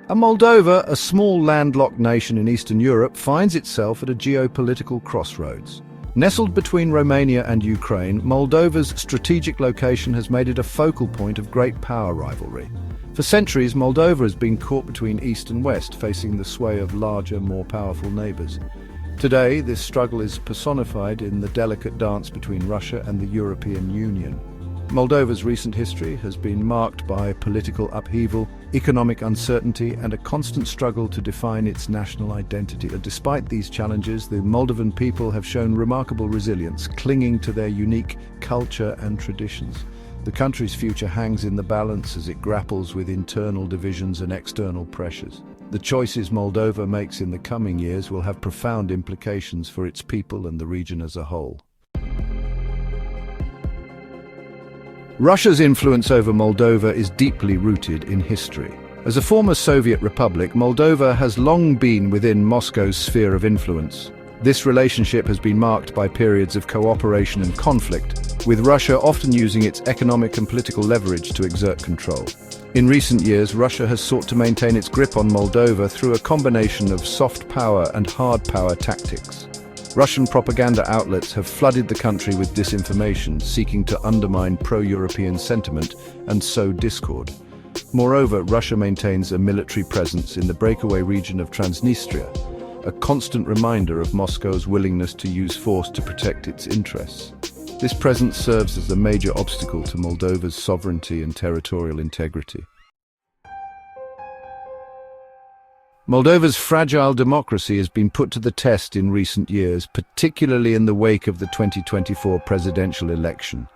And Moldova, a small landlocked nation in Eastern Europe, finds itself at a geopolitical crossroads. Nestled between Romania and Ukraine, Moldova's strategic location has made it a focal point of great power rivalry. For centuries, Moldova has been caught between East and West, facing the sway of larger, more powerful neighbors. Today, this struggle is personified in the delicate dance between Russia and the European Union. Moldova's recent history has been marked by political upheaval, economic uncertainty, and a constant struggle to define its national identity. Despite these challenges, the Moldovan people have shown remarkable resilience, clinging to their unique culture and traditions. The country's future hangs in the balance as it grapples with internal divisions and external pressures. The choices Moldova makes in the coming years will have profound implications for its people and the region as a whole. Russia's influence over Moldova is deeply rooted in history. As a former Soviet republic, Moldova has long been within Moscow's sphere of influence. This relationship has been marked by periods of cooperation and conflict, with Russia often using its economic and political leverage to exert control. In recent years, Russia has sought to maintain its grip on Moldova through a combination of soft power and hard power tactics. Russian propaganda outlets have flooded the country with disinformation, seeking to undermine pro-European sentiment and sow discord. Moreover, Russia maintains a military presence in the breakaway region of Transnistria, a constant reminder of Moscow's willingness to use force to protect its interests. This presence serves as a major obstacle to Moldova's sovereignty and territorial integrity. Moldova's fragile democracy has been put to the test in recent years, particularly in the wake of the 2024 presidential election.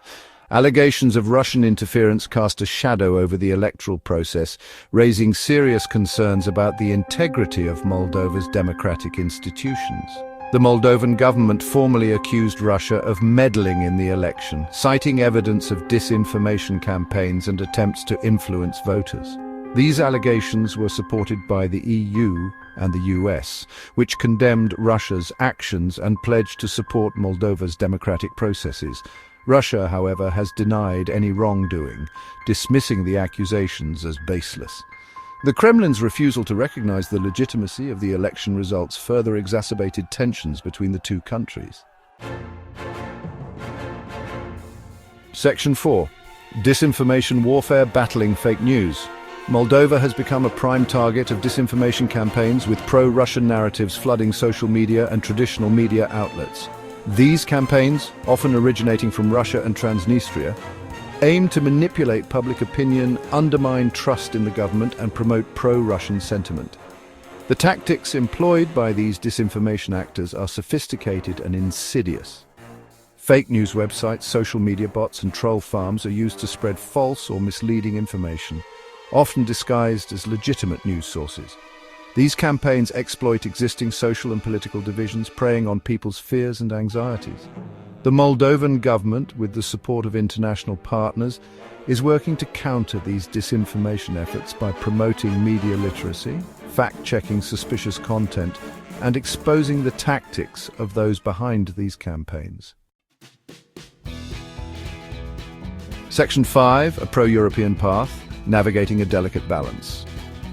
Allegations of Russian interference cast a shadow over the electoral process, raising serious concerns about the integrity of Moldova's democratic institutions. The Moldovan government formally accused Russia of meddling in the election, citing evidence of disinformation campaigns and attempts to influence voters. These allegations were supported by the EU and the US, which condemned Russia's actions and pledged to support Moldova's democratic processes. Russia, however, has denied any wrongdoing, dismissing the accusations as baseless. The Kremlin's refusal to recognize the legitimacy of the election results further exacerbated tensions between the two countries. Section 4. Disinformation warfare battling fake news. Moldova has become a prime target of disinformation campaigns, with pro-Russian narratives flooding social media and traditional media outlets. These campaigns, often originating from Russia and Transnistria, aim to manipulate public opinion, undermine trust in the government, and promote pro-Russian sentiment. The tactics employed by these disinformation actors are sophisticated and insidious. Fake news websites, social media bots, and troll farms are used to spread false or misleading information, often disguised as legitimate news sources. These campaigns exploit existing social and political divisions, preying on people's fears and anxieties. The Moldovan government, with the support of international partners, is working to counter these disinformation efforts by promoting media literacy, fact-checking suspicious content, and exposing the tactics of those behind these campaigns. Section 5, a pro-European path. Navigating a delicate balance.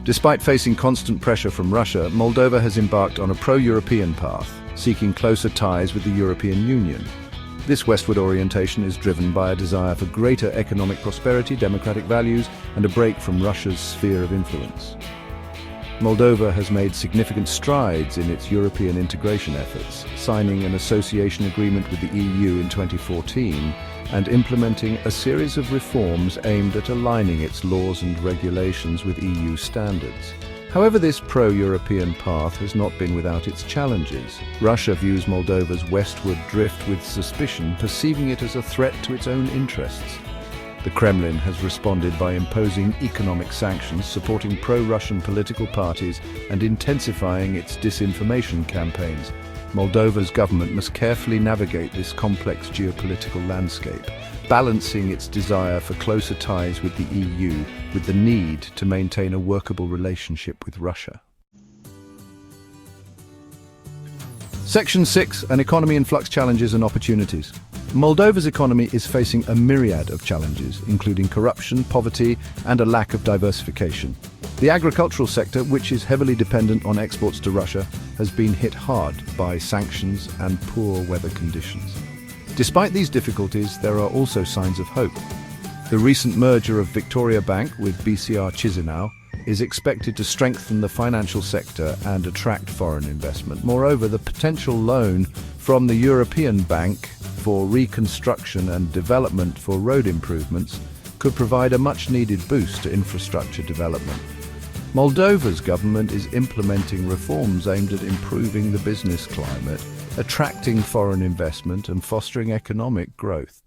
Despite facing constant pressure from Russia, Moldova has embarked on a pro-European path, seeking closer ties with the European Union. This westward orientation is driven by a desire for greater economic prosperity, democratic values, and a break from Russia's sphere of influence. Moldova has made significant strides in its European integration efforts, signing an association agreement with the EU in 2014 and implementing a series of reforms aimed at aligning its laws and regulations with EU standards. However, this pro-European path has not been without its challenges. Russia views Moldova's westward drift with suspicion, perceiving it as a threat to its own interests. The Kremlin has responded by imposing economic sanctions, supporting pro-Russian political parties, and intensifying its disinformation campaigns. Moldova's government must carefully navigate this complex geopolitical landscape, balancing its desire for closer ties with the EU with the need to maintain a workable relationship with Russia. Section 6, an economy in flux: challenges and opportunities. Moldova's economy is facing a myriad of challenges, including corruption, poverty, and a lack of diversification. The agricultural sector, which is heavily dependent on exports to Russia, has been hit hard by sanctions and poor weather conditions. Despite these difficulties, there are also signs of hope. The recent merger of Victoria Bank with BCR Chisinau is expected to strengthen the financial sector and attract foreign investment. Moreover, the potential loan from the European Bank for Reconstruction and Development for road improvements could provide a much-needed boost to infrastructure development. Moldova's government is implementing reforms aimed at improving the business climate, attracting foreign investment and fostering economic growth.